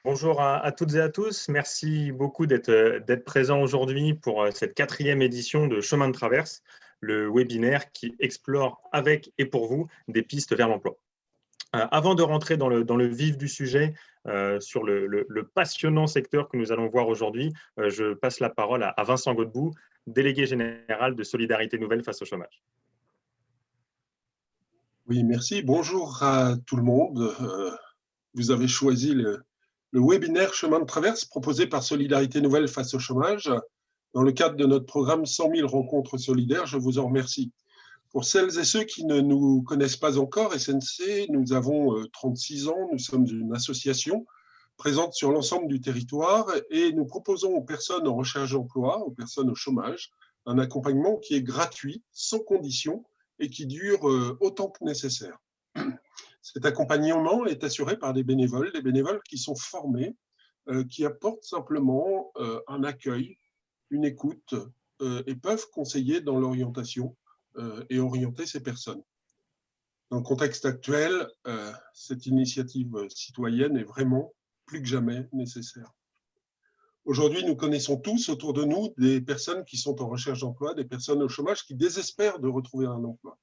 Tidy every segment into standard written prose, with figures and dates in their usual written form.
Bonjour à toutes et à tous. Merci beaucoup d'être présents aujourd'hui pour cette 4e édition de Chemin de traverse, le webinaire qui explore avec et pour vous des pistes vers l'emploi. Avant de rentrer dans le vif du sujet, sur le passionnant secteur que nous allons voir aujourd'hui, je passe la parole à Vincent Godbout, délégué général de Solidarité Nouvelle face au chômage. Oui, merci. Bonjour à tout le monde. Vous avez choisi le webinaire Chemin de traverse proposé par Solidarité Nouvelle face au chômage dans le cadre de notre programme 100 000 rencontres solidaires. Je vous en remercie. Pour celles et ceux qui ne nous connaissent pas encore, SNC, nous avons 36 ans. Nous sommes une association présente sur l'ensemble du territoire et nous proposons aux personnes en recherche d'emploi, aux personnes au chômage, un accompagnement qui est gratuit, sans condition et qui dure autant que nécessaire. Cet accompagnement est assuré par des bénévoles qui sont formés, qui apportent simplement un accueil, une écoute et peuvent conseiller dans l'orientation et orienter ces personnes. Dans le contexte actuel, cette initiative citoyenne est vraiment plus que jamais nécessaire. Aujourd'hui, nous connaissons tous autour de nous des personnes qui sont en recherche d'emploi, des personnes au chômage qui désespèrent de retrouver un emploi.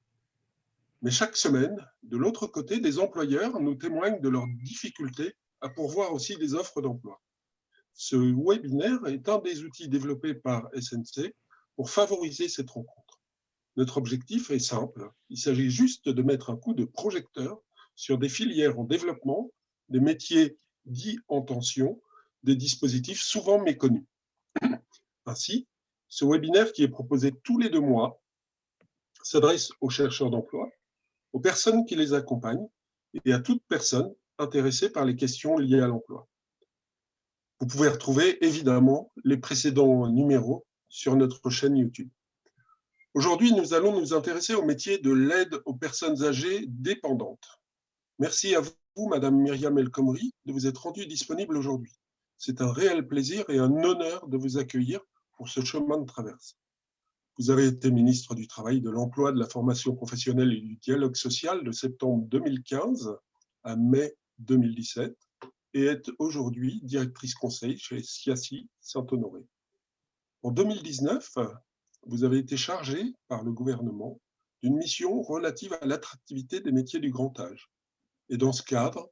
Mais chaque semaine, de l'autre côté, des employeurs nous témoignent de leurs difficultés à pourvoir aussi des offres d'emploi. Ce webinaire est un des outils développés par SNC pour favoriser cette rencontre. Notre objectif est simple, il s'agit juste de mettre un coup de projecteur sur des filières en développement, des métiers dits en tension, des dispositifs souvent méconnus. Ainsi, ce webinaire qui est proposé tous les 2 mois s'adresse aux chercheurs d'emploi, aux personnes qui les accompagnent et à toute personne intéressée par les questions liées à l'emploi. Vous pouvez retrouver évidemment les précédents numéros sur notre chaîne YouTube. Aujourd'hui, nous allons nous intéresser au métier de l'aide aux personnes âgées dépendantes. Merci à vous, Madame Myriam El Khomri, de vous être rendue disponible aujourd'hui. C'est un réel plaisir et un honneur de vous accueillir pour ce chemin de traverse. Vous avez été ministre du Travail, de l'Emploi, de la Formation professionnelle et du Dialogue social de septembre 2015 à mai 2017 et êtes aujourd'hui directrice conseil chez SIACI Saint-Honoré. En 2019, vous avez été chargée par le gouvernement d'une mission relative à l'attractivité des métiers du grand âge. Et dans ce cadre,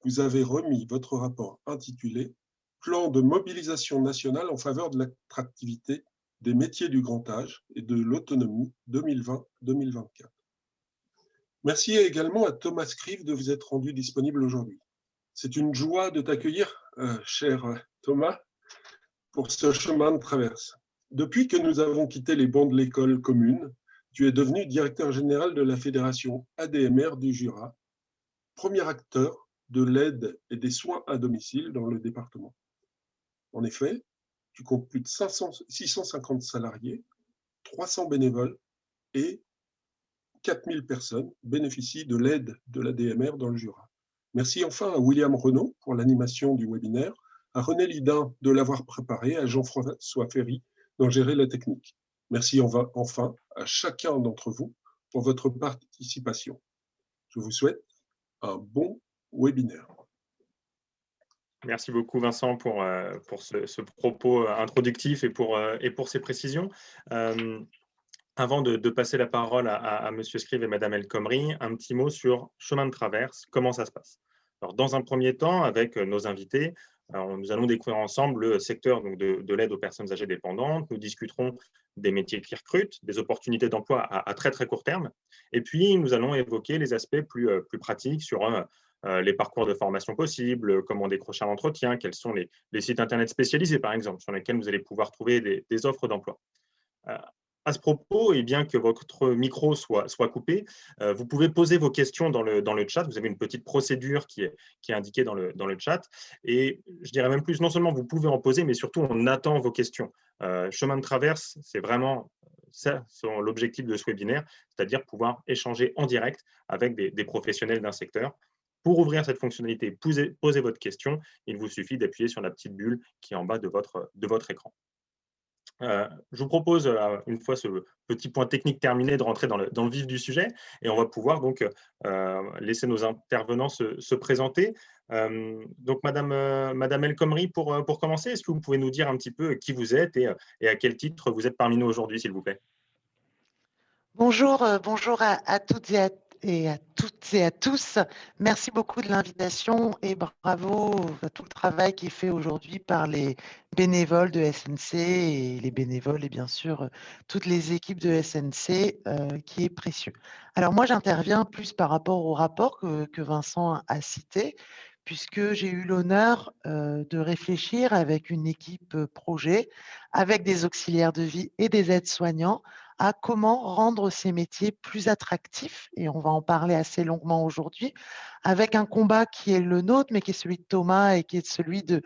vous avez remis votre rapport intitulé « Plan de mobilisation nationale en faveur de l'attractivité des métiers du grand âge et de l'autonomie 2020-2024 ». Merci également à Thomas Scrive de vous être rendu disponible aujourd'hui. C'est une joie de t'accueillir, cher Thomas, pour ce chemin de traverse. Depuis que nous avons quitté les bancs de l'école commune, tu es devenu directeur général de la fédération ADMR du Jura, premier acteur de l'aide et des soins à domicile dans le département. En effet, tu comptes plus de 650 salariés, 300 bénévoles et 4000 personnes bénéficient de l'aide de l'ADMR dans le Jura. Merci enfin à William Renaud pour l'animation du webinaire, à René Lidin de l'avoir préparé, à Jean-François Ferry d'en gérer la technique. Merci enfin à chacun d'entre vous pour votre participation. Je vous souhaite un bon webinaire. Merci beaucoup Vincent pour ce propos introductif et pour ces précisions. Avant de passer la parole à Monsieur Scrive et Madame El Khomri, un petit mot sur chemin de traverse, comment ça se passe. Alors, dans un premier temps, avec nos invités, nous allons découvrir ensemble le secteur donc, de l'aide aux personnes âgées dépendantes. Nous discuterons des métiers qui recrutent, des opportunités d'emploi à très très court terme. Et puis, nous allons évoquer les aspects plus pratiques sur les parcours de formation possibles, comment décrocher un entretien, quels sont les sites Internet spécialisés, par exemple, sur lesquels vous allez pouvoir trouver des offres d'emploi. À ce propos, et bien que votre micro soit coupé, vous pouvez poser vos questions dans le chat. Vous avez une petite procédure qui est indiquée dans le chat. Et je dirais même plus, non seulement vous pouvez en poser, mais surtout on attend vos questions. Chemin de traverse, c'est vraiment ça, l'objectif de ce webinaire, c'est-à-dire pouvoir échanger en direct avec des professionnels d'un secteur. Pour ouvrir cette fonctionnalité, posez votre question. Il vous suffit d'appuyer sur la petite bulle qui est en bas de votre écran. Je vous propose, une fois ce petit point technique terminé, de rentrer dans le vif du sujet et on va pouvoir donc laisser nos intervenants se présenter. Donc Madame El Khomri, pour commencer, est-ce que vous pouvez nous dire un petit peu qui vous êtes et à quel titre vous êtes parmi nous aujourd'hui, s'il vous plaît? Bonjour, bonjour à toutes et à tous. Merci beaucoup de l'invitation et bravo à tout le travail qui est fait aujourd'hui par les bénévoles de SNC et les bénévoles et bien sûr toutes les équipes de SNC qui est précieux. Alors moi, j'interviens plus par rapport au rapport que Vincent a cité, puisque j'ai eu l'honneur de réfléchir avec une équipe projet, avec des auxiliaires de vie et des aides-soignants, à comment rendre ces métiers plus attractifs, et on va en parler assez longuement aujourd'hui, avec un combat qui est le nôtre, mais qui est celui de Thomas et qui est celui de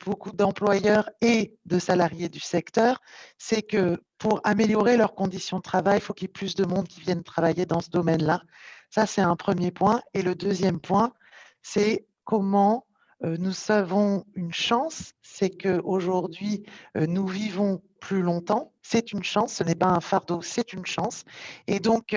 beaucoup d'employeurs et de salariés du secteur, c'est que pour améliorer leurs conditions de travail, il faut qu'il y ait plus de monde qui vienne travailler dans ce domaine-là. Ça, c'est un premier point. Et le deuxième point, c'est comment nous avons une chance, c'est qu'aujourd'hui, nous vivons plus longtemps. C'est une chance, ce n'est pas un fardeau, c'est une chance. Et donc,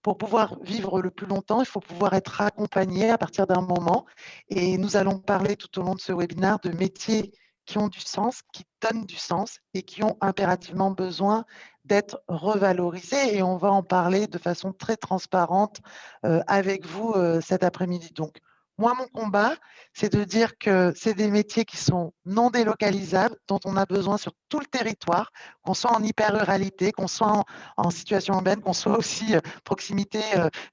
pour pouvoir vivre le plus longtemps, il faut pouvoir être accompagné à partir d'un moment. Et nous allons parler tout au long de ce webinaire de métiers qui ont du sens, qui donnent du sens et qui ont impérativement besoin d'être revalorisés. Et on va en parler de façon très transparente avec vous cet après-midi. Donc, moi, mon combat, c'est de dire que c'est des métiers qui sont non délocalisables, dont on a besoin sur tout le territoire, qu'on soit en hyper-ruralité, qu'on soit en situation urbaine, qu'on soit aussi proximité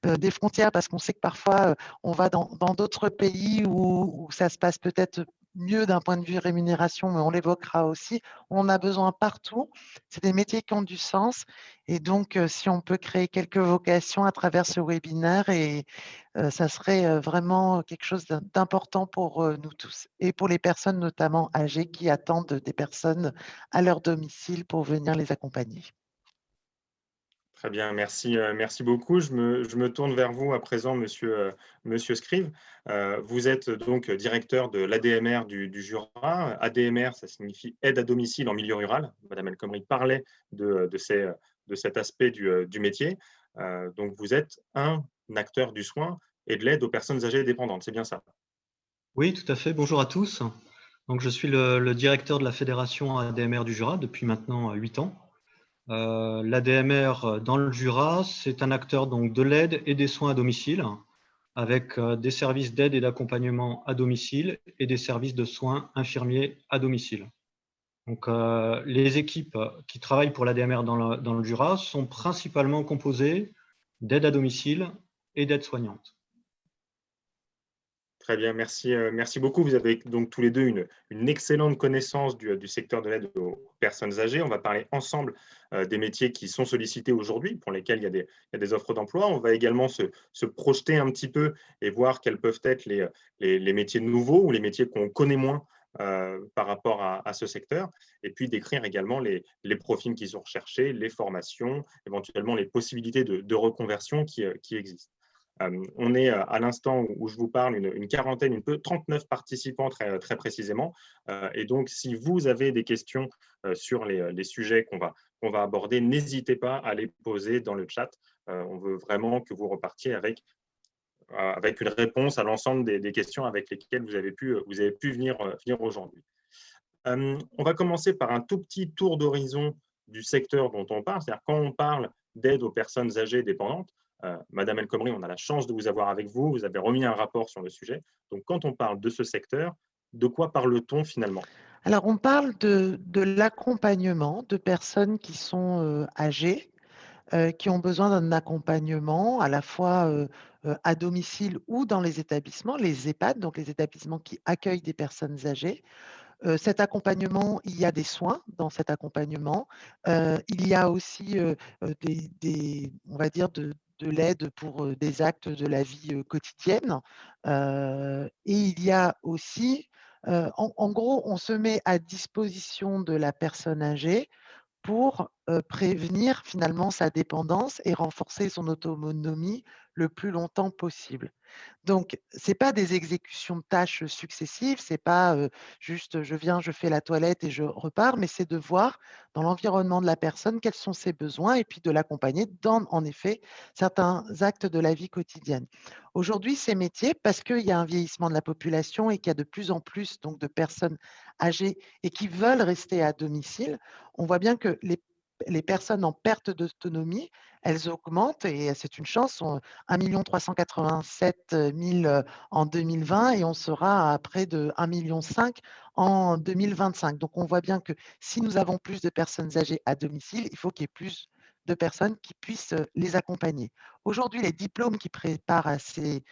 des frontières, parce qu'on sait que parfois on va dans d'autres pays où ça se passe peut-être mieux d'un point de vue rémunération, mais on l'évoquera aussi. On a besoin partout. C'est des métiers qui ont du sens. Et donc, si on peut créer quelques vocations à travers ce webinaire, et ça serait vraiment quelque chose d'important pour nous tous et pour les personnes notamment âgées qui attendent des personnes à leur domicile pour venir les accompagner. Très bien, merci beaucoup. Je me tourne vers vous à présent, monsieur Scrive. Vous êtes donc directeur de l'ADMR du Jura. ADMR, ça signifie aide à domicile en milieu rural. Madame El Khomri parlait de cet aspect du métier. Donc, vous êtes un acteur du soin et de l'aide aux personnes âgées et dépendantes. C'est bien ça? Oui, tout à fait. Bonjour à tous. Donc, je suis le directeur de la Fédération ADMR du Jura depuis maintenant 8 ans. L'ADMR dans le Jura, c'est un acteur donc de l'aide et des soins à domicile, avec des services d'aide et d'accompagnement à domicile et des services de soins infirmiers à domicile. Donc, les équipes qui travaillent pour l'ADMR dans le Jura sont principalement composées d'aide à domicile et d'aide soignante. Très bien, merci beaucoup. Vous avez donc tous les deux une excellente connaissance du secteur de l'aide aux personnes âgées. On va parler ensemble des métiers qui sont sollicités aujourd'hui, pour lesquels il y a des offres d'emploi. On va également se projeter un petit peu et voir quels peuvent être les métiers nouveaux ou les métiers qu'on connaît moins par rapport à ce secteur, et puis décrire également les profils qui sont recherchés, les formations, éventuellement les possibilités de reconversion qui existent. On est à l'instant où je vous parle une quarantaine, 39 participants très précisément. Et donc, si vous avez des questions sur les sujets qu'on va aborder, n'hésitez pas à les poser dans le chat. On veut vraiment que vous repartiez avec une réponse à l'ensemble des questions avec lesquelles vous avez pu venir aujourd'hui. On va commencer par un tout petit tour d'horizon du secteur dont on parle. C'est-à-dire, quand on parle d'aide aux personnes âgées dépendantes, Madame El Khomri, on a la chance de vous avoir avec vous. Vous avez remis un rapport sur le sujet. Donc, quand on parle de ce secteur, de quoi parle-t-on finalement? Alors, on parle de l'accompagnement de personnes qui sont âgées, qui ont besoin d'un accompagnement à la fois à domicile ou dans les établissements, les EHPAD, donc les établissements qui accueillent des personnes âgées. Cet accompagnement, il y a des soins dans cet accompagnement. Il y a aussi on va dire, de l'aide pour des actes de la vie quotidienne. Et il y a aussi, en gros, on se met à disposition de la personne âgée pour prévenir finalement sa dépendance et renforcer son autonomie le plus longtemps possible. Donc, ce n'est pas des exécutions de tâches successives, ce n'est pas juste je viens, je fais la toilette et je repars, mais c'est de voir dans l'environnement de la personne quels sont ses besoins et puis de l'accompagner dans, en effet, certains actes de la vie quotidienne. Aujourd'hui, ces métiers, parce qu'il y a un vieillissement de la population et qu'il y a de plus en plus donc, de personnes âgées et qui veulent rester à domicile, on voit bien que les personnes en perte d'autonomie, elles augmentent et c'est une chance. 1 387 000 en 2020 et on sera à près de 1,5 million en 2025. Donc, on voit bien que si nous avons plus de personnes âgées à domicile, il faut qu'il y ait plus de personnes qui puissent les accompagner. Aujourd'hui, les diplômes qui préparent à ces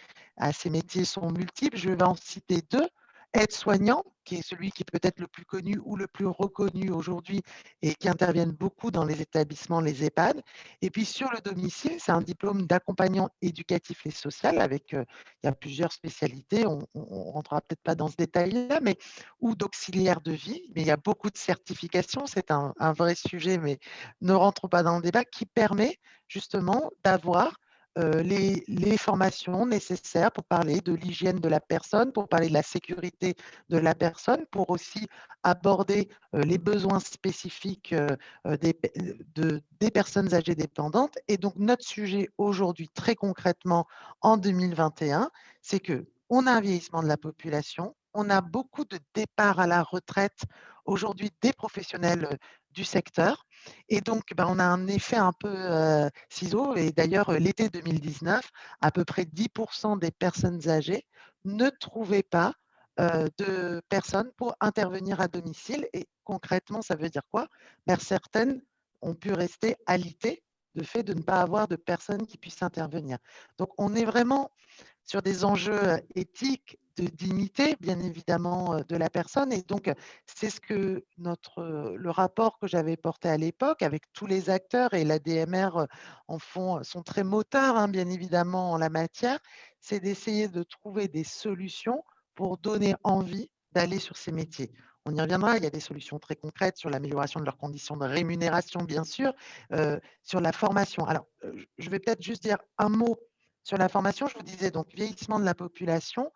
métiers sont multiples. Je vais en citer deux. Aide-soignant, qui est celui qui est peut-être le plus connu ou le plus reconnu aujourd'hui et qui interviennent beaucoup dans les établissements, les EHPAD. Et puis sur le domicile, c'est un diplôme d'accompagnant éducatif et social avec, il y a plusieurs spécialités, on ne rentrera peut-être pas dans ce détail-là, mais ou d'auxiliaire de vie, mais il y a beaucoup de certifications, c'est un vrai sujet, mais ne rentrons pas dans le débat, qui permet justement d'avoir les formations nécessaires pour parler de l'hygiène de la personne, pour parler de la sécurité de la personne, pour aussi aborder les besoins spécifiques des personnes âgées dépendantes. Et donc, notre sujet aujourd'hui, très concrètement, en 2021, c'est qu'on a un vieillissement de la population, on a beaucoup de départs à la retraite aujourd'hui des professionnels du secteur. Et donc, on a un effet un peu ciseau. Et d'ailleurs, l'été 2019, à peu près 10% des personnes âgées ne trouvaient pas de personnes pour intervenir à domicile. Et concrètement, ça veut dire quoi? Certaines ont pu rester alitées de fait de ne pas avoir de personnes qui puissent intervenir. Donc, on est vraiment sur des enjeux éthiques, de dignité, bien évidemment, de la personne. Et donc, c'est ce que le rapport que j'avais porté à l'époque avec tous les acteurs et l'ADMR sont très motards, hein, bien évidemment, en la matière, c'est d'essayer de trouver des solutions pour donner envie d'aller sur ces métiers. On y reviendra, il y a des solutions très concrètes sur l'amélioration de leurs conditions de rémunération, bien sûr, sur la formation. Alors, je vais peut-être juste dire un mot sur la formation. Je vous disais donc vieillissement de la population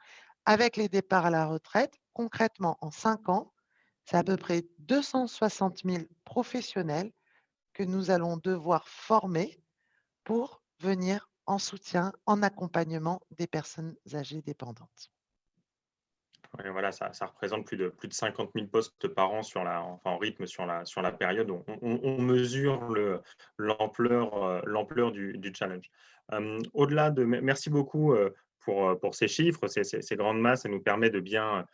avec les départs à la retraite. Concrètement, en 5 ans, c'est à peu près 260 000 professionnels que nous allons devoir former pour venir en soutien, en accompagnement des personnes âgées dépendantes. Ouais, voilà, ça représente plus de 50 000 postes par an en rythme sur la période. On mesure l'ampleur du challenge. Au-delà merci beaucoup pour ces chiffres, ces grandes masses. Ça nous permet de bien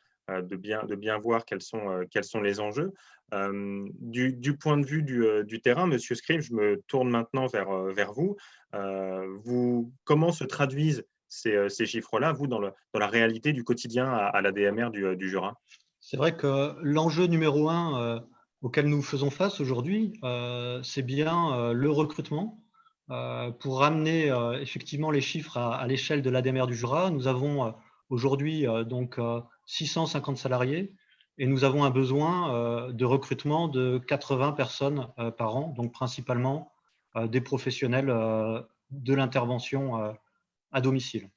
voir quels sont les enjeux. Du point de vue du terrain, Monsieur Scribe, je me tourne maintenant vers vous. Comment se traduisent ces chiffres-là, vous, dans la réalité du quotidien à l'ADMR du Jura? C'est vrai que l'enjeu numéro un auquel nous faisons face aujourd'hui, c'est bien le recrutement. Pour ramener effectivement les chiffres à l'échelle de l'ADMR du Jura, nous avons aujourd'hui donc 650 salariés et nous avons un besoin de recrutement de 80 personnes par an, donc principalement des professionnels de l'intervention à domicile.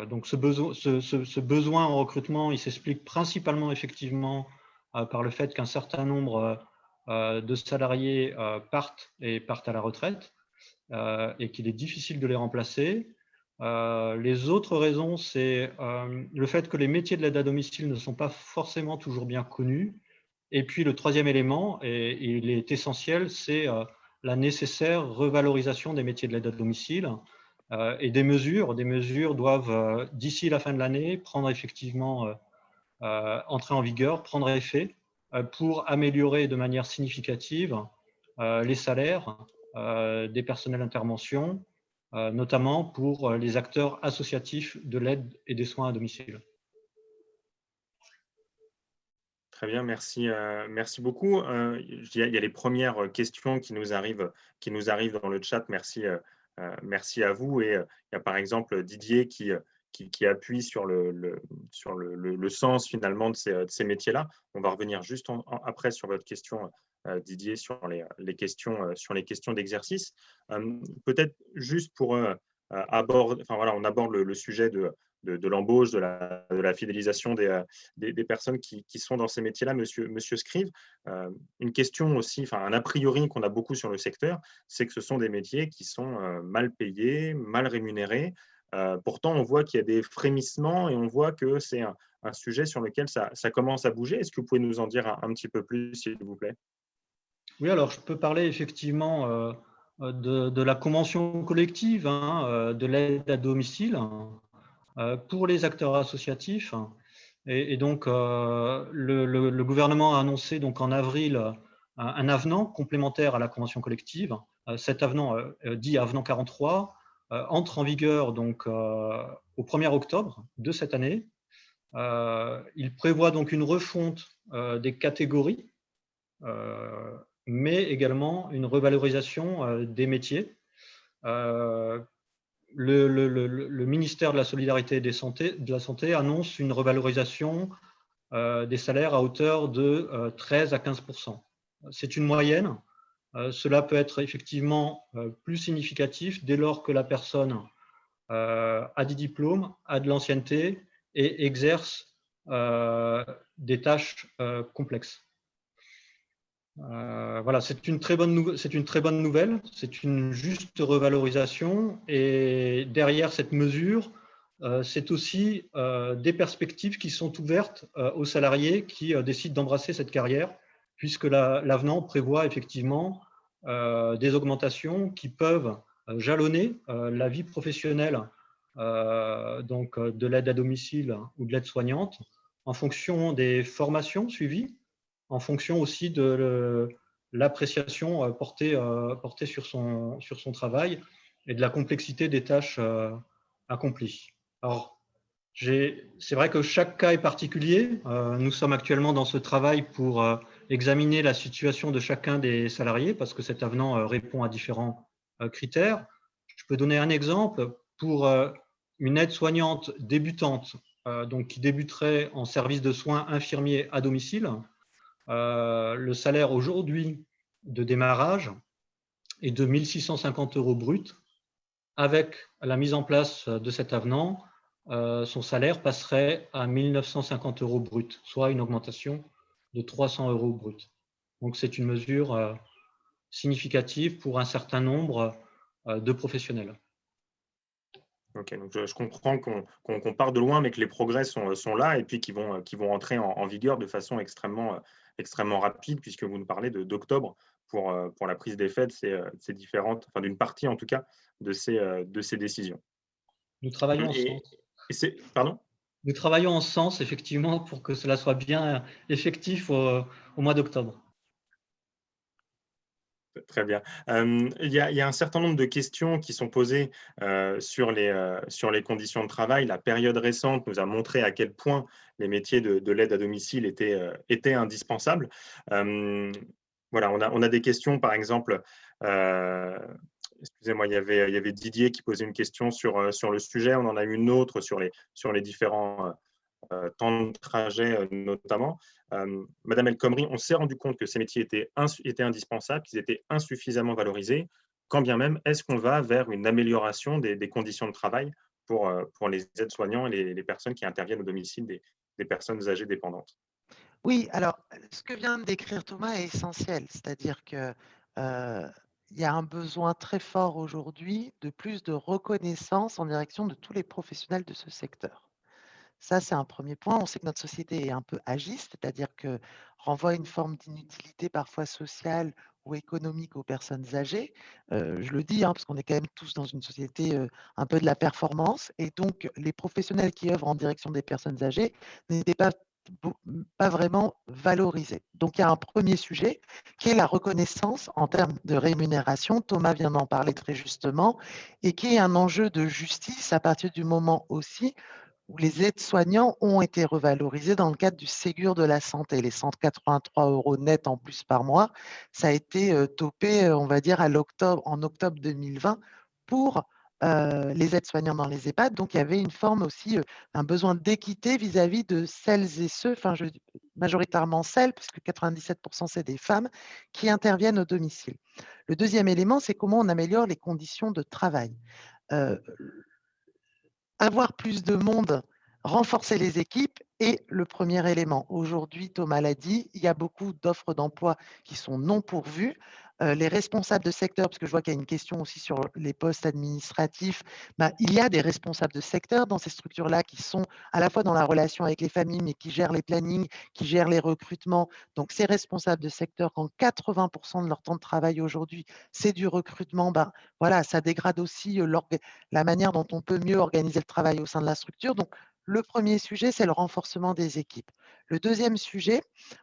Donc ce besoin en recrutement, il s'explique principalement effectivement par le fait qu'un certain nombre de salariés partent à la retraite et qu'il est difficile de les remplacer. Les autres raisons, c'est le fait que les métiers de l'aide à domicile ne sont pas forcément toujours bien connus. Et puis le troisième élément, et il est essentiel, c'est la nécessaire revalorisation des métiers de l'aide à domicile. Et des mesures doivent, d'ici la fin de l'année, prendre effectivement entrer en vigueur, prendre effet pour améliorer de manière significative les salaires des personnels d'intervention, notamment pour les acteurs associatifs de l'aide et des soins à domicile. Très bien, merci beaucoup. Il y a les premières questions qui nous arrivent dans le chat. Merci à vous. Et il y a par exemple Didier qui appuie sur le sens finalement de ces métiers-là. On va revenir juste après sur votre question, Didier, sur les questions d'exercice. Peut-être juste on aborde le sujet de l'embauche, de la fidélisation des personnes qui sont dans ces métiers-là, monsieur Scrive. Une question aussi, enfin un a priori qu'on a beaucoup sur le secteur, c'est que ce sont des métiers qui sont mal payés, mal rémunérés. Pourtant, on voit qu'il y a des frémissements et on voit que c'est un sujet sur lequel ça commence à bouger. Est-ce que vous pouvez nous en dire un petit peu plus, s'il vous plaît? Oui, alors je peux parler effectivement de la convention collective de l'aide à domicile pour les acteurs associatifs. Et donc, le gouvernement a annoncé donc, en avril un avenant complémentaire à la convention collective. Cet avenant, dit avenant 43, entre en vigueur donc, au 1er octobre de cette année. Il prévoit donc une refonte des catégories, mais également une revalorisation des métiers. Le ministère de la Solidarité et de la Santé annonce une revalorisation des salaires à hauteur de 13 à 15%. C'est une moyenne. Cela peut être effectivement plus significatif dès lors que la personne a des diplômes, a de l'ancienneté et exerce des tâches complexes. Voilà, c'est une très bonne nouvelle, c'est une juste revalorisation et derrière cette mesure, c'est aussi des perspectives qui sont ouvertes aux salariés qui décident d'embrasser cette carrière, puisque l'avenant prévoit effectivement des augmentations qui peuvent jalonner la vie professionnelle donc de l'aide à domicile ou de l'aide-soignante en fonction des formations suivies, en fonction aussi de l'appréciation portée sur son travail et de la complexité des tâches accomplies. Alors, c'est vrai que chaque cas est particulier. Nous sommes actuellement dans ce travail pour examiner la situation de chacun des salariés parce que cet avenant répond à différents critères. Je peux donner un exemple pour une aide-soignante débutante donc qui débuterait en service de soins infirmiers à domicile. Le salaire aujourd'hui de démarrage est de 1 650 € brut. Avec la mise en place de cet avenant, son salaire passerait à 1 950 € brut, soit une augmentation de 300 € brut. Donc c'est une mesure significative pour un certain nombre de professionnels. Ok, donc je comprends qu'on part de loin, mais que les progrès sont là et puis qui vont entrer en vigueur de façon extrêmement rapide, puisque vous nous parlez d'octobre pour la prise d'effet de ces différentes, enfin d'une partie en tout cas, de ces décisions. Nous travaillons en ce sens. Pardon ? Nous travaillons en ce sens, effectivement, pour que cela soit bien effectif au mois d'octobre. Très bien. Il y a un certain nombre de questions qui sont posées sur les conditions de travail. La période récente nous a montré à quel point les métiers de l'aide à domicile étaient indispensables. Voilà, on a des questions, par exemple, excusez-moi, il y avait Didier qui posait une question sur le sujet. On en a une autre sur les différents temps de trajet notamment. Madame El Khomri, on s'est rendu compte que ces métiers étaient indispensables, qu'ils étaient insuffisamment valorisés. Quand bien même, est-ce qu'on va vers une amélioration des conditions de travail pour les aides-soignants et les personnes qui interviennent au domicile des personnes âgées dépendantes? Oui, alors ce que vient de décrire Thomas est essentiel, c'est-à-dire que il y a un besoin très fort aujourd'hui de plus de reconnaissance en direction de tous les professionnels de ce secteur. Ça, c'est un premier point. On sait que notre société est un peu agiste, c'est-à-dire que renvoie une forme d'inutilité parfois sociale ou économique aux personnes âgées. Je le dis, parce qu'on est quand même tous dans une société un peu de la performance, et donc les professionnels qui œuvrent en direction des personnes âgées n'étaient pas vraiment valorisés. Donc il y a un premier sujet qui est la reconnaissance en termes de rémunération. Thomas vient d'en parler très justement, et qui est un enjeu de justice à partir du moment aussi où les aides-soignants ont été revalorisés dans le cadre du Ségur de la santé. Les 183 € net en plus par mois, ça a été topé, on va dire, en octobre 2020 pour les aides-soignants dans les EHPAD. Donc, il y avait une forme aussi, un besoin d'équité vis-à-vis de celles et ceux, majoritairement celles, puisque 97% c'est des femmes, qui interviennent au domicile. Le deuxième élément, c'est comment on améliore les conditions de travail. avoir plus de monde, renforcer les équipes est le premier élément. Aujourd'hui, Thomas l'a dit, il y a beaucoup d'offres d'emploi qui sont non pourvues. Les responsables de secteur, parce que je vois qu'il y a une question aussi sur les postes administratifs, il y a des responsables de secteur dans ces structures-là qui sont à la fois dans la relation avec les familles, mais qui gèrent les plannings, qui gèrent les recrutements. Donc, ces responsables de secteur, quand 80% de leur temps de travail aujourd'hui, c'est du recrutement, voilà, ça dégrade aussi la manière dont on peut mieux organiser le travail au sein de la structure. Donc, le premier sujet, c'est le renforcement des équipes. Le deuxième sujet,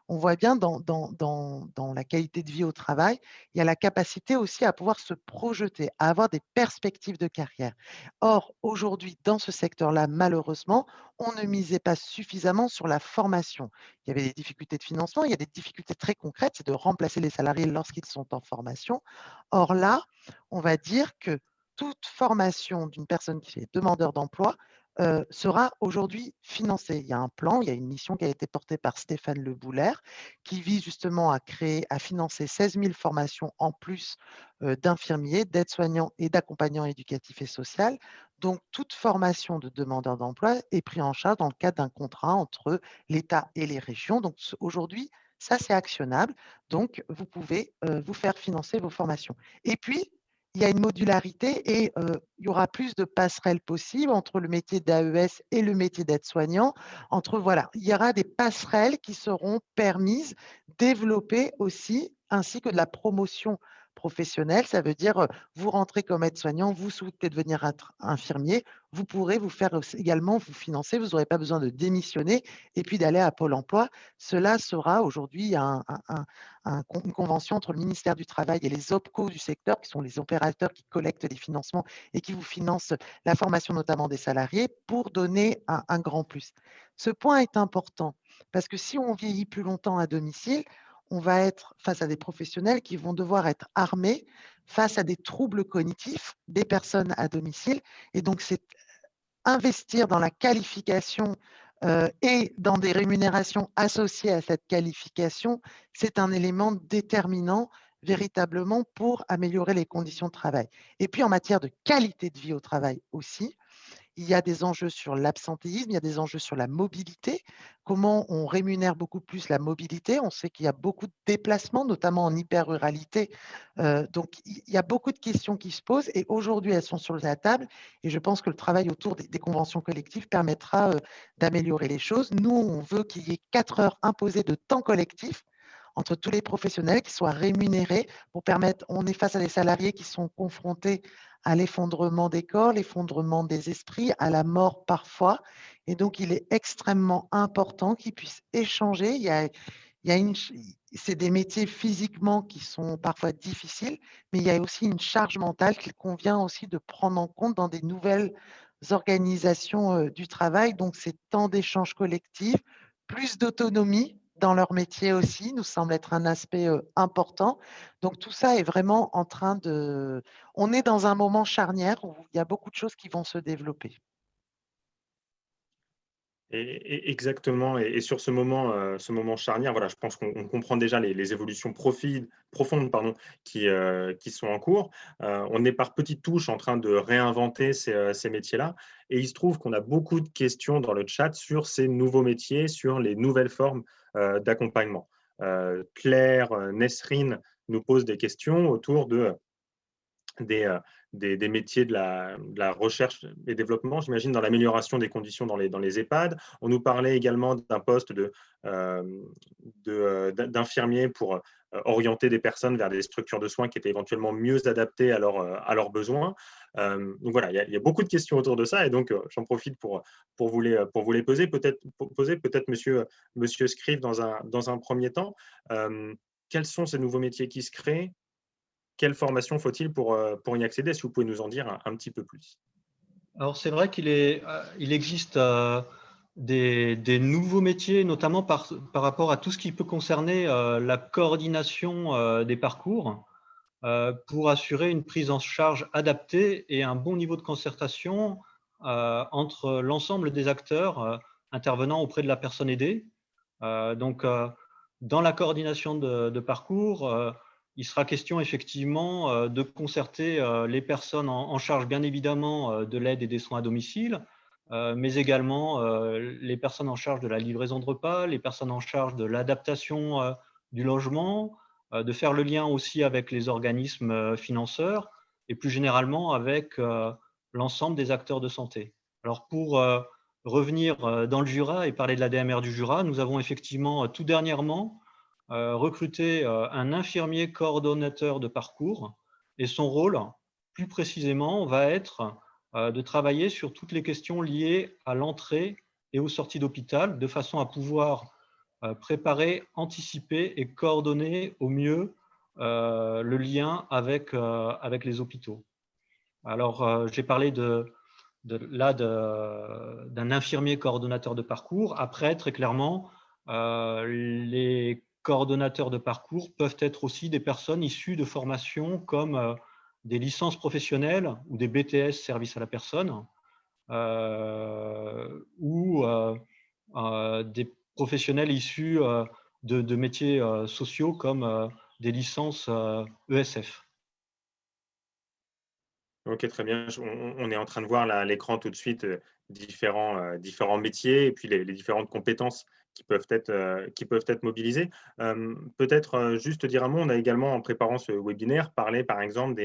on voit bien dans la qualité de vie au travail, il y a la capacité aussi à pouvoir se projeter, à avoir des perspectives de carrière. Or, aujourd'hui, dans ce secteur-là, malheureusement, on ne misait pas suffisamment sur la formation. Il y avait des difficultés de financement, il y a des difficultés très concrètes, c'est de remplacer les salariés lorsqu'ils sont en formation. Or là, on va dire que toute formation d'une personne qui est demandeur d'emploi sera aujourd'hui financée. Il y a un plan, il y a une mission qui a été portée par Stéphane Le Boulaert qui vise justement à financer 16 000 formations en plus d'infirmiers, d'aides-soignants et d'accompagnants éducatifs et sociaux. Donc, toute formation de demandeur d'emploi est prise en charge dans le cadre d'un contrat entre l'État et les régions. Donc, aujourd'hui, ça, c'est actionnable. Donc, vous pouvez vous faire financer vos formations. Et puis, il y a une modularité et il y aura plus de passerelles possibles entre le métier d'AES et le métier d'aide-soignant. Voilà, il y aura des passerelles qui seront permises, développées aussi, ainsi que de la promotion professionnelle. Ça veut dire, vous rentrez comme aide-soignant, vous souhaitez devenir infirmier, vous pourrez vous faire également vous financer, vous n'aurez pas besoin de démissionner et puis d'aller à Pôle emploi. Cela sera aujourd'hui une convention entre le ministère du Travail et les OPCO du secteur, qui sont les opérateurs qui collectent les financements et qui vous financent la formation notamment des salariés pour donner un grand plus. Ce point est important parce que si on vieillit plus longtemps à domicile, on va être face à des professionnels qui vont devoir être armés face à des troubles cognitifs des personnes à domicile. Et donc, c'est investir dans la qualification et dans des rémunérations associées à cette qualification, c'est un élément déterminant véritablement pour améliorer les conditions de travail. Et puis en matière de qualité de vie au travail aussi, il y a des enjeux sur l'absentéisme, il y a des enjeux sur la mobilité. Comment on rémunère beaucoup plus la mobilité? On sait qu'il y a beaucoup de déplacements, notamment en hyper-ruralité. Donc, il y a beaucoup de questions qui se posent et aujourd'hui, elles sont sur la table. Et je pense que le travail autour des conventions collectives permettra d'améliorer les choses. Nous, on veut qu'il y ait 4 heures imposées de temps collectif entre tous les professionnels qui soient rémunérés pour permettre, on est face à des salariés qui sont confrontés à l'effondrement des corps, l'effondrement des esprits, à la mort parfois. Et donc, il est extrêmement important qu'ils puissent échanger. C'est des métiers physiquement qui sont parfois difficiles, mais il y a aussi une charge mentale qu'il convient aussi de prendre en compte dans des nouvelles organisations du travail. Donc, ces temps d'échange collectif, plus d'autonomie dans leur métier aussi, nous semble être un aspect important. Donc, tout ça est vraiment en train de... On est dans un moment charnière où il y a beaucoup de choses qui vont se développer. Exactement. Et sur ce moment charnière, voilà, je pense qu'on comprend déjà les évolutions profondes qui sont en cours. On est par petites touches en train de réinventer ces métiers-là. Et il se trouve qu'on a beaucoup de questions dans le chat sur ces nouveaux métiers, sur les nouvelles formes d'accompagnement. Claire, Nesrine nous pose des questions autour des métiers de la recherche et développement, j'imagine, dans l'amélioration des conditions dans les EHPAD. On nous parlait également d'un poste d'infirmier pour orienter des personnes vers des structures de soins qui étaient éventuellement mieux adaptées à leurs besoins. Donc voilà, il y a beaucoup de questions autour de ça et donc j'en profite pour vous les poser. Peut-être monsieur Scrive dans un premier temps. Quels sont ces nouveaux métiers qui se créent? Quelle formation faut-il pour y accéder? Est-ce que vous pouvez nous en dire un petit peu plus? Alors, c'est vrai qu'il existe des nouveaux métiers, notamment par rapport à tout ce qui peut concerner la coordination des parcours pour assurer une prise en charge adaptée et un bon niveau de concertation entre l'ensemble des acteurs intervenant auprès de la personne aidée. Donc, dans la coordination de parcours, il sera question effectivement de concerter les personnes en charge, bien évidemment, de l'aide et des soins à domicile, mais également les personnes en charge de la livraison de repas, les personnes en charge de l'adaptation du logement, de faire le lien aussi avec les organismes financeurs et plus généralement avec l'ensemble des acteurs de santé. Alors pour revenir dans le Jura et parler de la DMR du Jura, nous avons effectivement tout dernièrement recruté un infirmier coordonnateur de parcours et son rôle, plus précisément, va être de travailler sur toutes les questions liées à l'entrée et aux sorties d'hôpital, de façon à pouvoir préparer, anticiper et coordonner au mieux le lien avec les hôpitaux. Alors, j'ai parlé d'un infirmier coordonnateur de parcours. Après, très clairement, les coordonnateurs de parcours peuvent être aussi des personnes issues de formations comme des licences professionnelles ou des BTS service à la personne, ou des professionnels issus de métiers sociaux comme des licences ESF. Ok, très bien. On est en train de voir là à l'écran tout de suite différents métiers et puis les différentes compétences qui peuvent être mobilisées. Peut-être juste dire un mot, on a également, en préparant ce webinaire, parlé par exemple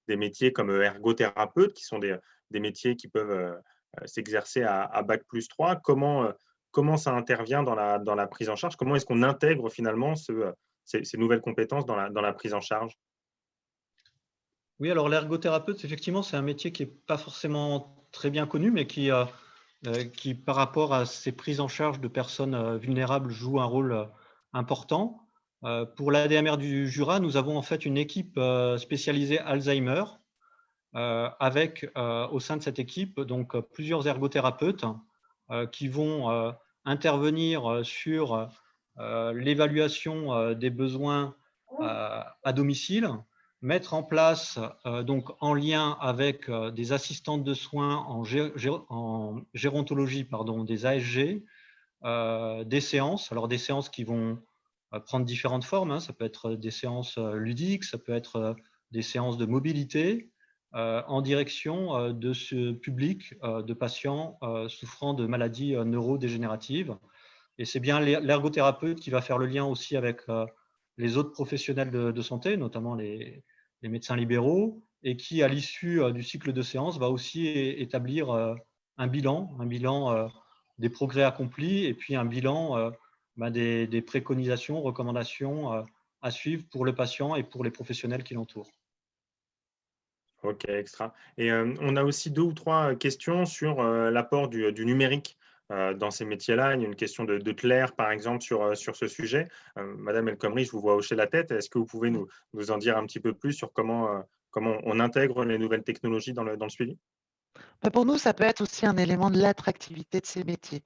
des métiers comme ergothérapeute, qui sont des métiers qui peuvent s'exercer à Bac+3. Comment ça intervient dans la prise en charge? Comment est-ce qu'on intègre finalement ces nouvelles compétences dans la prise en charge? Oui, alors l'ergothérapeute, effectivement, c'est un métier qui n'est pas forcément très bien connu, mais qui, par rapport à ces prises en charge de personnes vulnérables, joue un rôle important. Pour l'ADMR du Jura, nous avons en fait une équipe spécialisée Alzheimer, avec au sein de cette équipe donc plusieurs ergothérapeutes qui vont intervenir sur l'évaluation des besoins à domicile, mettre en place, donc en lien avec des assistantes de soins en gérontologie, des ASG, des séances. Alors des séances qui vont prendre différentes formes, hein. Ça peut être des séances ludiques, ça peut être des séances de mobilité en direction de ce public de patients souffrant de maladies neurodégénératives. Et c'est bien l'ergothérapeute qui va faire le lien aussi avec les autres professionnels de santé, notamment les médecins libéraux, et qui, à l'issue du cycle de séance, va aussi établir un bilan des progrès accomplis et puis un bilan des préconisations, recommandations à suivre pour le patient et pour les professionnels qui l'entourent. Ok, extra. Et on a aussi 2 ou 3 questions sur l'apport du numérique dans ces métiers-là. Il y a une question de Claire, par exemple, sur ce sujet. Madame El Khomri, je vous vois hocher la tête. Est-ce que vous pouvez nous en dire un petit peu plus sur comment on intègre les nouvelles technologies dans le suivi? Pour nous, ça peut être aussi un élément de l'attractivité de ces métiers.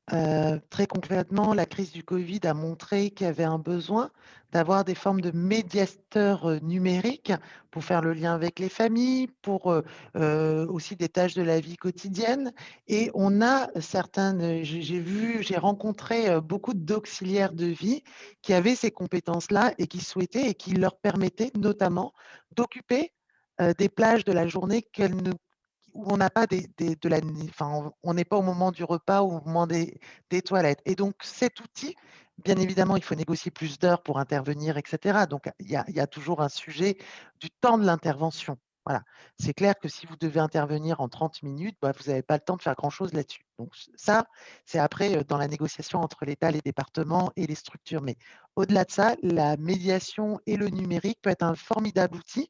Très concrètement, la crise du Covid a montré qu'il y avait un besoin d'avoir des formes de médiateurs numériques pour faire le lien avec les familles, pour aussi des tâches de la vie quotidienne. Et on a certaines, j'ai rencontré beaucoup d'auxiliaires de vie qui avaient ces compétences-là et qui souhaitaient et qui leur permettaient notamment d'occuper des plages de la journée où on n'a pas on n'est pas au moment du repas ou au moment des toilettes. Et donc, cet outil, bien évidemment, il faut négocier plus d'heures pour intervenir, etc. Donc, il y a toujours un sujet du temps de l'intervention. Voilà. C'est clair que si vous devez intervenir en 30 minutes, vous n'avez pas le temps de faire grand-chose là-dessus. Donc, ça, c'est après dans la négociation entre l'État, les départements et les structures. Mais au-delà de ça, la médiation et le numérique peut être un formidable outil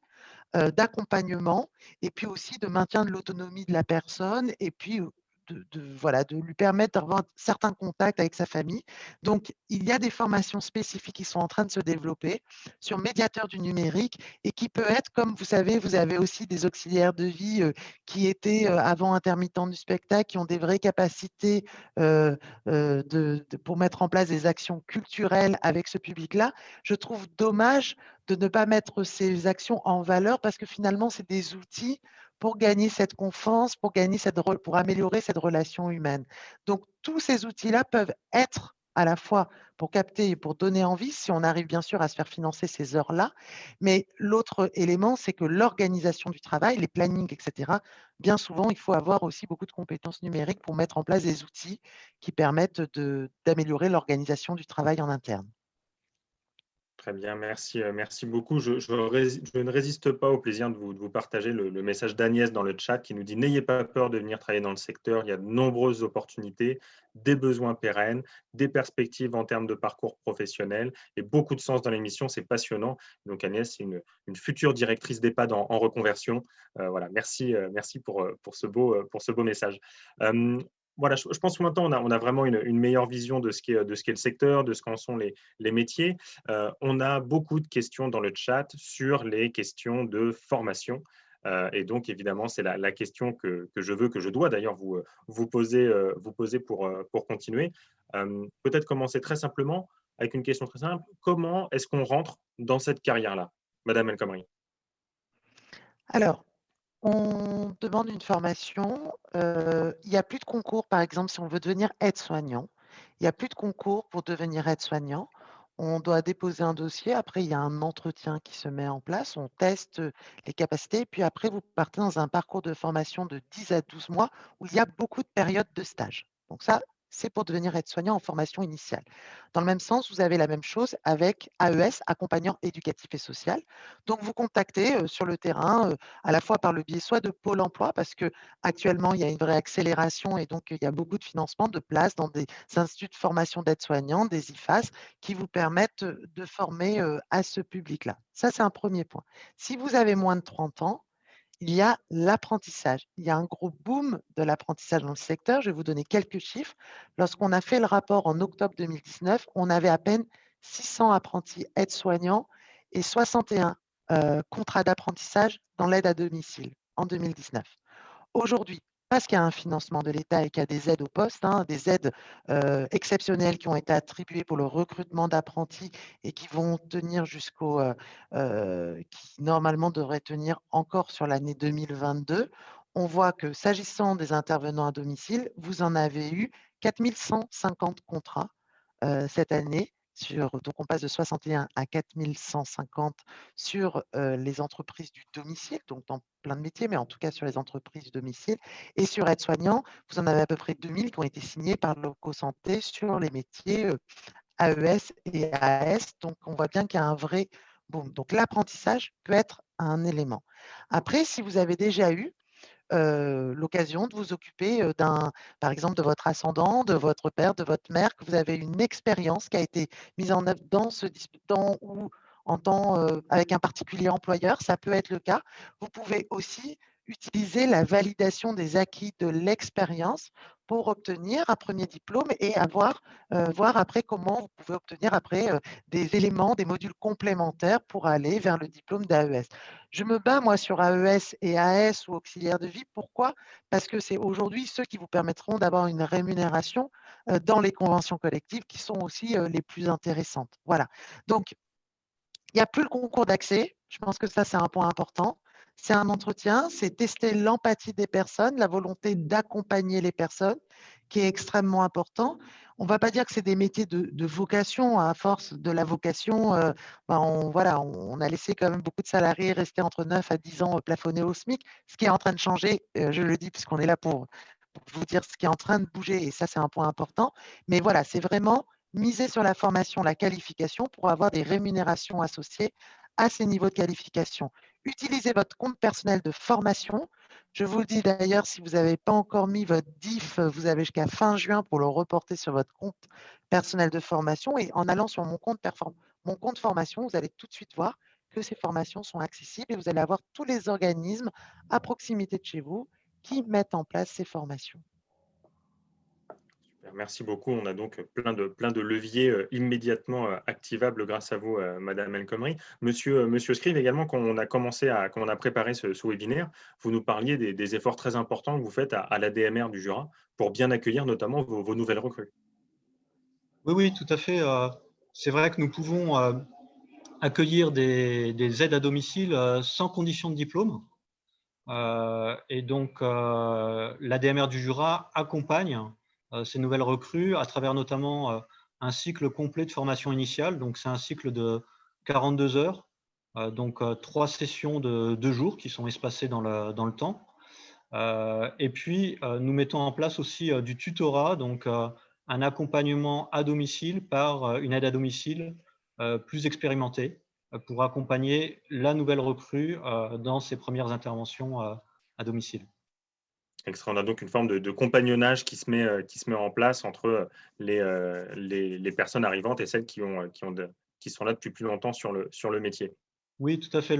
d'accompagnement et puis aussi de maintien de l'autonomie de la personne et puis de lui permettre d'avoir certains contacts avec sa famille. Donc, il y a des formations spécifiques qui sont en train de se développer sur médiateur du numérique et qui peut être, comme vous savez, vous avez aussi des auxiliaires de vie qui étaient avant intermittents du spectacle, qui ont des vraies capacités pour mettre en place des actions culturelles avec ce public-là. Je trouve dommage de ne pas mettre ces actions en valeur parce que finalement, c'est des outils pour gagner cette confiance, pour améliorer cette relation humaine. Donc, tous ces outils-là peuvent être à la fois pour capter et pour donner envie, si on arrive bien sûr à se faire financer ces heures-là. Mais l'autre élément, c'est que l'organisation du travail, les plannings, etc., bien souvent, il faut avoir aussi beaucoup de compétences numériques pour mettre en place des outils qui permettent d'améliorer l'organisation du travail en interne. Très bien, merci, merci beaucoup. Je ne résiste pas au plaisir de vous partager le message d'Agnès dans le chat qui nous dit: «N'ayez pas peur de venir travailler dans le secteur, il y a de nombreuses opportunités, des besoins pérennes, des perspectives en termes de parcours professionnel et beaucoup de sens dans l'émission, c'est passionnant». Donc Agnès, c'est une future directrice d'EHPAD en reconversion. Voilà, merci, merci pour ce beau message. Voilà, je pense que maintenant on a vraiment une meilleure vision de ce qu'est le secteur, de ce qu'en sont les métiers. On a beaucoup de questions dans le chat sur les questions de formation. Et donc, évidemment, c'est la question que je dois d'ailleurs vous poser pour continuer. Peut-être commencer très simplement avec une question très simple. Comment est-ce qu'on rentre dans cette carrière-là, Madame El Khomri? Alors, on demande une formation, il n'y a plus de concours, par exemple, si on veut devenir aide-soignant, il n'y a plus de concours pour devenir aide-soignant. On doit déposer un dossier, après il y a un entretien qui se met en place, on teste, les capacités, puis après vous partez dans un parcours de formation de 10 à 12 mois où il y a beaucoup de périodes de stage. Donc ça, c'est pour devenir aide-soignant en formation initiale. Dans le même sens, vous avez la même chose avec AES, accompagnant éducatif et social. Donc vous contactez, sur le terrain, à la fois par le biais soit de Pôle emploi, parce qu'actuellement, il y a une vraie accélération et donc il y a beaucoup de financement de places dans des instituts de formation d'aides-soignants, des IFAS, qui vous permettent, de former, à ce public-là. Ça, c'est un premier point. Si vous avez moins de 30 ans, il y a l'apprentissage. Il y a un gros boom de l'apprentissage dans le secteur. Je vais vous donner quelques chiffres. Lorsqu'on a fait le rapport en octobre 2019, on avait à peine 600 apprentis aides-soignants et 61 contrats d'apprentissage dans l'aide à domicile en 2019. Aujourd'hui, parce qu'il y a un financement de l'État et qu'il y a des aides au poste, hein, des aides exceptionnelles qui ont été attribuées pour le recrutement d'apprentis et qui vont tenir qui normalement devraient tenir encore sur l'année 2022, on voit que s'agissant des intervenants à domicile, vous en avez eu 4 150 contrats cette année. Donc on passe de 61 à 4 150 sur les entreprises du domicile, donc dans plein de métiers, mais en tout cas sur les entreprises du domicile. Et sur aide-soignants, vous en avez à peu près 2000 qui ont été signés par Loco-Santé sur les métiers AES et AS. Donc on voit bien qu'il y a un vrai boom. Donc l'apprentissage peut être un élément. Après, si vous avez déjà eu l'occasion de vous occuper, par exemple, de votre ascendant, de votre père, de votre mère, que vous avez une expérience qui a été mise en œuvre dans ce dans ou en temps, avec un particulier employeur, ça peut être le cas. Vous pouvez aussi utiliser la validation des acquis de l'expérience pour obtenir un premier diplôme et voir après comment vous pouvez obtenir après, des éléments, des modules complémentaires pour aller vers le diplôme d'AES. Je me bats, moi, sur AES et AS ou auxiliaire de vie. Pourquoi? Parce que c'est aujourd'hui ceux qui vous permettront d'avoir une rémunération dans les conventions collectives qui sont aussi les plus intéressantes. Voilà. Donc, il n'y a plus le concours d'accès. Je pense que ça, c'est un point important. C'est un entretien, c'est tester l'empathie des personnes, la volonté d'accompagner les personnes, qui est extrêmement important. On ne va pas dire que c'est des métiers de vocation. À force de la vocation, on a laissé quand même beaucoup de salariés rester entre 9 à 10 ans plafonnés au SMIC, ce qui est en train de changer, je le dis puisqu'on est là pour vous dire ce qui est en train de bouger, et ça, c'est un point important. Mais voilà, c'est vraiment miser sur la formation, la qualification pour avoir des rémunérations associées à ces niveaux de qualification. Utilisez votre compte personnel de formation. Je vous le dis d'ailleurs, si vous n'avez pas encore mis votre DIF, vous avez jusqu'à fin juin pour le reporter sur votre compte personnel de formation. Et en allant sur mon compte formation, vous allez tout de suite voir que ces formations sont accessibles et vous allez avoir tous les organismes à proximité de chez vous qui mettent en place ces formations. Merci beaucoup. On a donc plein de leviers immédiatement activables grâce à vous, Madame El Khomri. Monsieur Scrive, également, quand on a préparé ce webinaire, vous nous parliez des efforts très importants que vous faites à la DMR du Jura pour bien accueillir notamment vos nouvelles recrues. Oui, oui, tout à fait. C'est vrai que nous pouvons accueillir des aides à domicile sans condition de diplôme. Et donc, l'ADMR du Jura accompagne ces nouvelles recrues à travers notamment un cycle complet de formation initiale. Donc, c'est un cycle de 42 heures, donc 3 sessions de 2 jours qui sont espacées dans le temps. Et puis, nous mettons en place aussi du tutorat, donc un accompagnement à domicile par une aide à domicile plus expérimentée pour accompagner la nouvelle recrue dans ses premières interventions à domicile. On a donc une forme de compagnonnage qui se met en place entre les personnes arrivantes et celles qui sont là depuis plus longtemps sur le métier. Oui, tout à fait.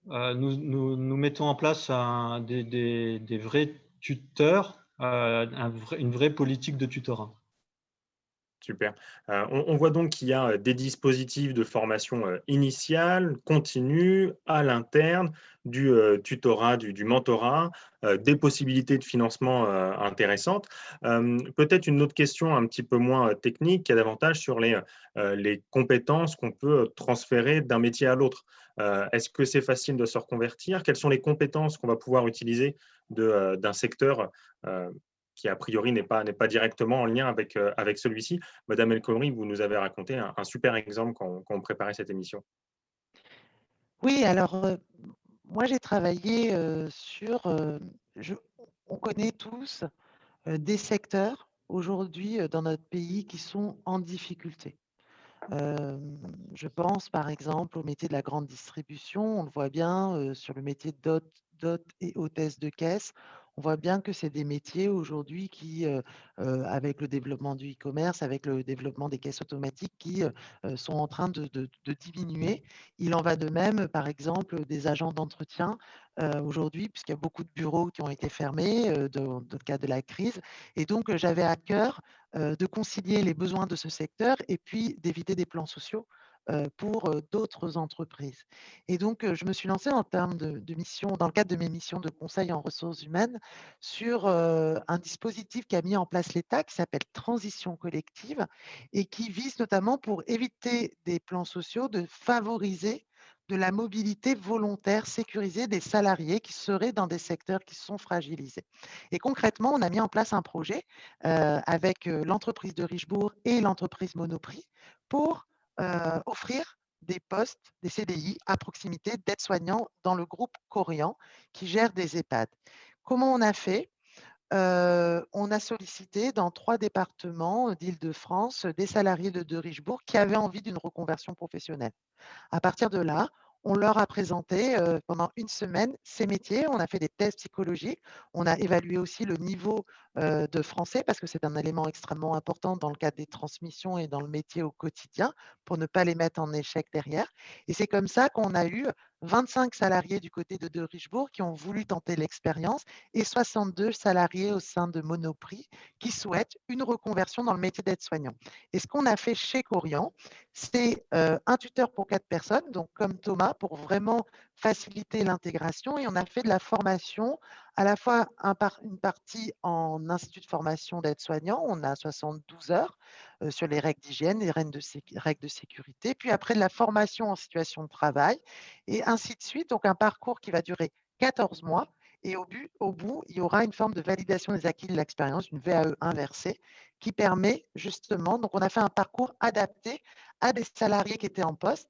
Nous mettons en place des vrais tuteurs, une vraie politique de tutorat. Super. On voit donc qu'il y a des dispositifs de formation initiale, continue, à l'interne, du tutorat, du mentorat, des possibilités de financement intéressantes. Peut-être une autre question un petit peu moins technique, qui a davantage sur les compétences qu'on peut transférer d'un métier à l'autre. Est-ce que c'est facile de se reconvertir? Quelles sont les compétences qu'on va pouvoir utiliser d'un secteur qui a priori n'est pas directement en lien avec celui-ci? Madame El Khomri, vous nous avez raconté un super exemple quand on préparait cette émission. Oui, alors, moi j'ai travaillé sur, on connaît tous des secteurs aujourd'hui dans notre pays qui sont en difficulté. Je pense par exemple au métier de la grande distribution. On le voit bien sur le métier d'hôte et hôtesse de caisse. On voit bien que c'est des métiers aujourd'hui qui, avec le développement du e-commerce, avec le développement des caisses automatiques, qui sont en train de diminuer. Il en va de même, par exemple, des agents d'entretien aujourd'hui, puisqu'il y a beaucoup de bureaux qui ont été fermés dans le cadre de la crise. Et donc, j'avais à cœur de concilier les besoins de ce secteur et puis d'éviter des plans sociaux pour d'autres entreprises. Et donc, je me suis lancée en termes de mission, dans le cadre de mes missions de conseil en ressources humaines, sur un dispositif qu'a mis en place l'État qui s'appelle Transition collective et qui vise notamment, pour éviter des plans sociaux, de favoriser de la mobilité volontaire sécurisée des salariés qui seraient dans des secteurs qui sont fragilisés. Et concrètement, on a mis en place un projet avec l'entreprise de Richebourg et l'entreprise Monoprix pour offrir des postes, des CDI à proximité d'aides-soignants dans le groupe Corian qui gère des EHPAD. Comment on a fait? On a sollicité dans 3 départements d'Île-de-France des salariés de Richebourg qui avaient envie d'une reconversion professionnelle. À partir de là, on leur a présenté pendant une semaine ces métiers. On a fait des tests psychologiques. On a évalué aussi le niveau de français parce que c'est un élément extrêmement important dans le cadre des transmissions et dans le métier au quotidien pour ne pas les mettre en échec derrière. Et c'est comme ça qu'on a eu 25 salariés du côté de Richebourg qui ont voulu tenter l'expérience et 62 salariés au sein de Monoprix qui souhaitent une reconversion dans le métier d'aide-soignant. Et ce qu'on a fait chez Corian, c'est un tuteur pour 4 personnes, donc comme Thomas, pour vraiment faciliter l'intégration. Et on a fait de la formation, à la fois une partie en institut de formation d'aide-soignants, on a 72 heures sur les règles d'hygiène, les règles de sécurité, puis après de la formation en situation de travail, et ainsi de suite. Donc un parcours qui va durer 14 mois. Et au bout, il y aura une forme de validation des acquis de l'expérience, une VAE inversée, qui permet justement, donc on a fait un parcours adapté à des salariés qui étaient en poste.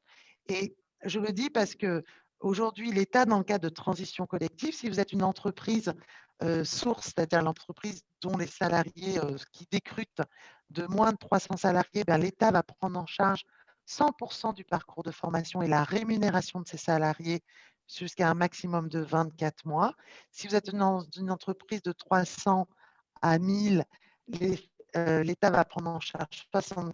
Et je le dis parce que aujourd'hui, l'État, dans le cadre de transition collective, si vous êtes une entreprise source, c'est-à-dire l'entreprise dont les salariés qui décrutent de moins de 300 salariés, ben, l'État va prendre en charge 100% du parcours de formation et la rémunération de ces salariés jusqu'à un maximum de 24 mois. Si vous êtes dans une entreprise de 300 à 1000, l'État va prendre en charge 75%.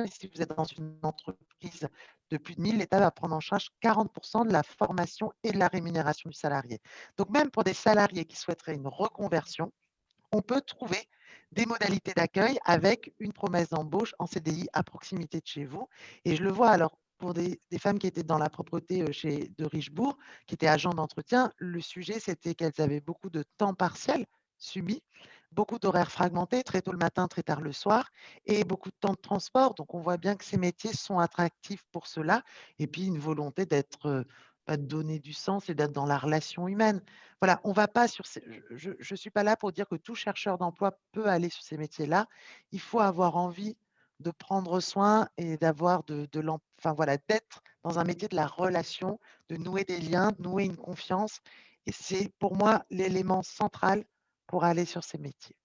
Et si vous êtes dans une entreprise de plus de 1000, l'État va prendre en charge 40% de la formation et de la rémunération du salarié. Donc, même pour des salariés qui souhaiteraient une reconversion, on peut trouver des modalités d'accueil avec une promesse d'embauche en CDI à proximité de chez vous. Et je le vois alors pour des femmes qui étaient dans la propreté de Richebourg, qui étaient agents d'entretien, le sujet, c'était qu'elles avaient beaucoup de temps partiel subi, beaucoup d'horaires fragmentés, très tôt le matin, très tard le soir, et beaucoup de temps de transport. Donc, on voit bien que ces métiers sont attractifs pour cela. Et puis, une volonté d'être, de donner du sens et d'être dans la relation humaine. Voilà, on va pas sur ces je ne suis pas là pour dire que tout chercheur d'emploi peut aller sur ces métiers-là. Il faut avoir envie de prendre soin et d'avoir enfin voilà, d'être dans un métier de la relation, de nouer des liens, de nouer une confiance. Et c'est pour moi l'élément central pour aller sur ces métiers.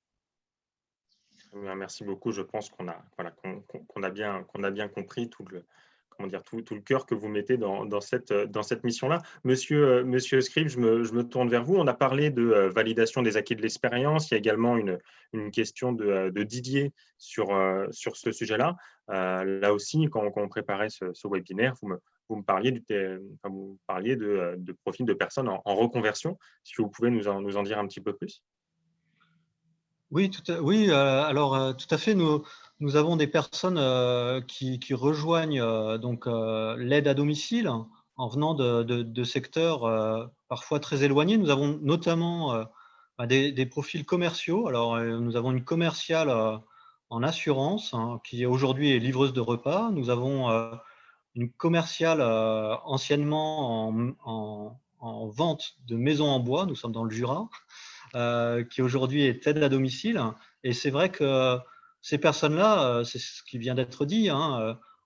Merci beaucoup. Je pense qu'on a bien compris tout le cœur que vous mettez dans cette mission-là. Monsieur Scribe, je me tourne vers vous. On a parlé de validation des acquis de l'expérience. Il y a également une question de Didier sur ce sujet-là. Là aussi, quand on préparait ce webinaire, vous me parliez, vous parliez de profils de personnes en reconversion. Est-ce que vous pouvez nous en dire un petit peu plus? Oui, alors tout à fait. Nous avons des personnes qui rejoignent donc l'aide à domicile en venant de secteurs parfois très éloignés. Nous avons notamment des profils commerciaux. Alors, nous avons une commerciale en assurance qui aujourd'hui est livreuse de repas. Nous avons une commerciale anciennement en vente de maisons en bois. Nous sommes dans le Jura. Qui aujourd'hui est aide à domicile. Et c'est vrai que ces personnes-là, c'est ce qui vient d'être dit,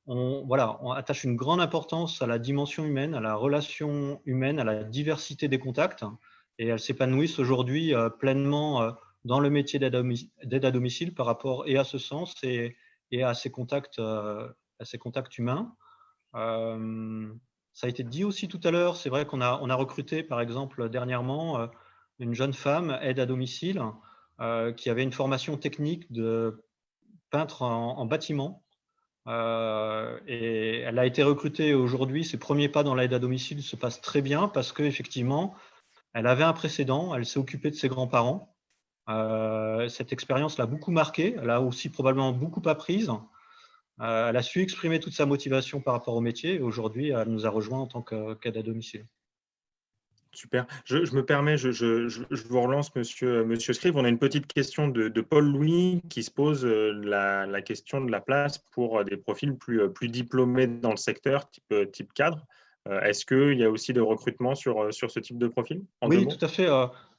on attache une grande importance à la dimension humaine, à la relation humaine, à la diversité des contacts. Et elles s'épanouissent aujourd'hui pleinement dans le métier d'aide à domicile par rapport et à ce sens et à ces contacts humains. Ça a été dit aussi tout à l'heure, c'est vrai qu'on a recruté par exemple dernièrement une jeune femme aide à domicile qui avait une formation technique de peintre en bâtiment et elle a été recrutée aujourd'hui. Ses premiers pas dans l'aide à domicile se passent très bien parce qu'effectivement, elle avait un précédent, elle s'est occupée de ses grands-parents. Cette expérience l'a beaucoup marquée, elle a aussi probablement beaucoup apprise. Elle a su exprimer toute sa motivation par rapport au métier et aujourd'hui, elle nous a rejoints en tant qu'aide à domicile. Super. Je me permets, je vous relance, monsieur Scribe. On a une petite question de Paul-Louis qui se pose la question de la place pour des profils plus diplômés dans le secteur, type cadre. Est-ce qu'il y a aussi des recrutements sur ce type de profil? Oui, tout à fait.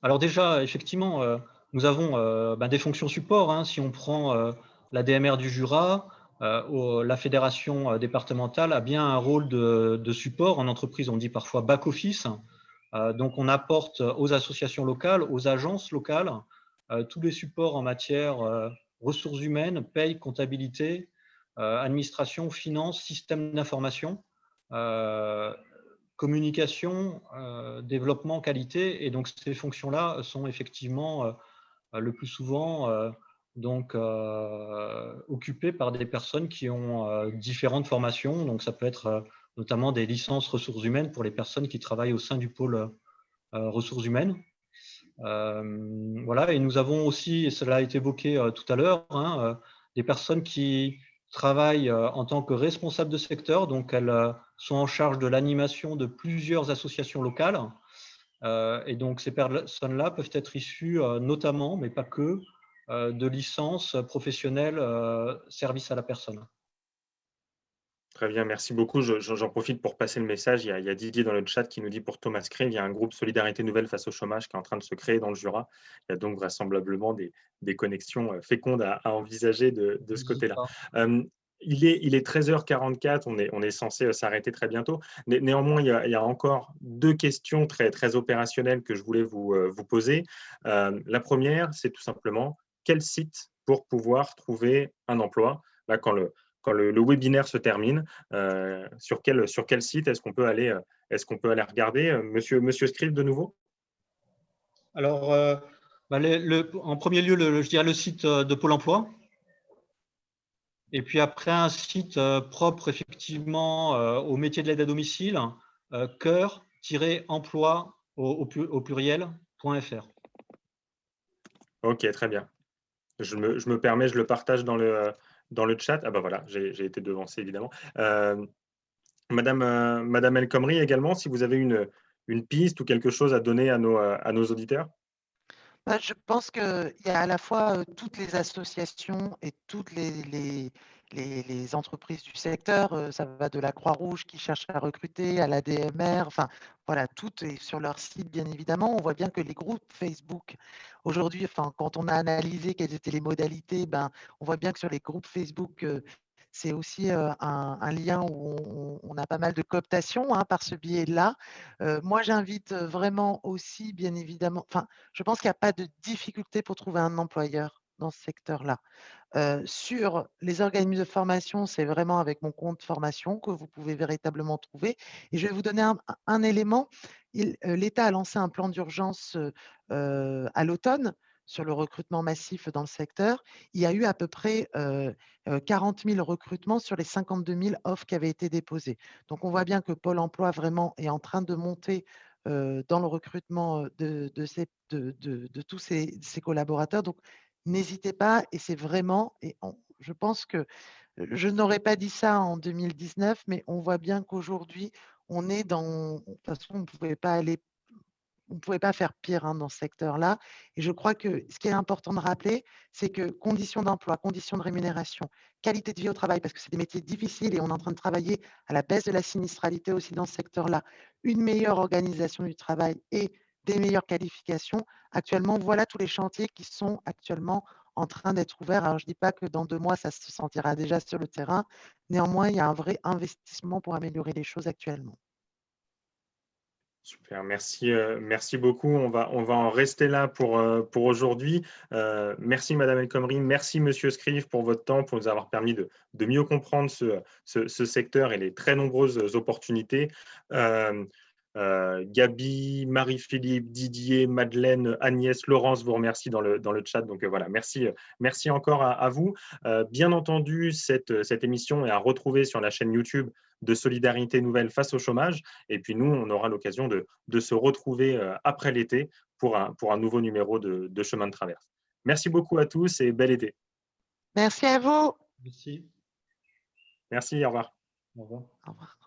Alors déjà, effectivement, nous avons des fonctions support. Si on prend la DMR du Jura, la fédération départementale a bien un rôle de support. En entreprise, on dit parfois back-office. Donc, on apporte aux associations locales, aux agences locales, tous les supports en matière ressources humaines, paye, comptabilité, administration, finance, système d'information, communication, développement, qualité. Et donc, ces fonctions-là sont effectivement le plus souvent occupées par des personnes qui ont différentes formations. Donc, ça peut être notamment des licences ressources humaines pour les personnes qui travaillent au sein du pôle ressources humaines. Voilà, et nous avons aussi, et cela a été évoqué tout à l'heure, des personnes qui travaillent en tant que responsables de secteur, donc elles sont en charge de l'animation de plusieurs associations locales. Et donc ces personnes-là peuvent être issues notamment, mais pas que, de licences professionnelles service à la personne. Très bien, merci beaucoup. J'en profite pour passer le message. Il y a Didier dans le chat qui nous dit pour Thomas Scribe, il y a un groupe Solidarité Nouvelle face au chômage qui est en train de se créer dans le Jura. Il y a donc vraisemblablement des connexions fécondes à envisager de ce côté-là. Il est 13h44, on est censé s'arrêter très bientôt. Néanmoins, il y a encore deux questions très, très opérationnelles que je voulais vous poser. La première, c'est tout simplement quel site pour pouvoir trouver un emploi là, quand le webinaire se termine, sur quel site est-ce qu'on peut aller regarder? Monsieur Scribe, de nouveau? Alors, en premier lieu, je dirais le site de Pôle emploi. Et puis après, un site propre effectivement au métier de l'aide à domicile, cœur-emploi au pluriel.fr. Ok, très bien. Je me permets, je le partage dans le chat. Ah ben voilà, j'ai été devancé évidemment. Madame El Khomri également, si vous avez une piste ou quelque chose à donner à nos auditeurs. Je pense qu'il y a à la fois toutes les associations et toutes les entreprises du secteur. Ça va de la Croix-Rouge qui cherche à recruter, à la DMR, enfin voilà, tout est sur leur site bien évidemment. On voit bien que les groupes Facebook, aujourd'hui, enfin, quand on a analysé quelles étaient les modalités, ben, on voit bien que sur les groupes Facebook, c'est aussi un lien où on a pas mal de cooptation par ce biais-là. Moi, j'invite vraiment aussi, bien évidemment, enfin, je pense qu'il n'y a pas de difficulté pour trouver un employeur dans ce secteur-là. Sur les organismes de formation, c'est vraiment avec mon compte formation que vous pouvez véritablement trouver. Et je vais vous donner un élément. L'État a lancé un plan d'urgence à l'automne sur le recrutement massif dans le secteur. Il y a eu à peu près 40 000 recrutements sur les 52 000 offres qui avaient été déposées. Donc, on voit bien que Pôle emploi vraiment est en train de monter dans le recrutement de tous ses collaborateurs. Donc, n'hésitez pas, et c'est vraiment, je pense que je n'aurais pas dit ça en 2019, mais on voit bien qu'aujourd'hui, on est dans, de toute façon, on ne pouvait pas faire pire dans ce secteur-là. Et je crois que ce qui est important de rappeler, c'est que conditions d'emploi, conditions de rémunération, qualité de vie au travail, parce que c'est des métiers difficiles et on est en train de travailler à la baisse de la sinistralité aussi dans ce secteur-là, une meilleure organisation du travail et des meilleures qualifications. Actuellement, voilà tous les chantiers qui sont actuellement en train d'être ouverts. Alors, je ne dis pas que dans 2 mois, ça se sentira déjà sur le terrain. Néanmoins, il y a un vrai investissement pour améliorer les choses actuellement. Super, merci beaucoup. On va en rester là pour aujourd'hui. Merci Madame El Khomri, merci Monsieur Scrive pour votre temps, pour nous avoir permis de mieux comprendre ce secteur et les très nombreuses opportunités. Gabi, Marie-Philippe, Didier, Madeleine, Agnès, Laurence vous remercie dans le chat. Donc voilà, merci encore à vous. Bien entendu, cette émission est à retrouver sur la chaîne YouTube de Solidarité Nouvelle face au chômage. Et puis nous, on aura l'occasion de se retrouver après l'été pour un nouveau numéro de Chemin de Traverse. Merci beaucoup à tous et bel été. Merci à vous. Merci. Merci, au revoir. Au revoir. Au revoir.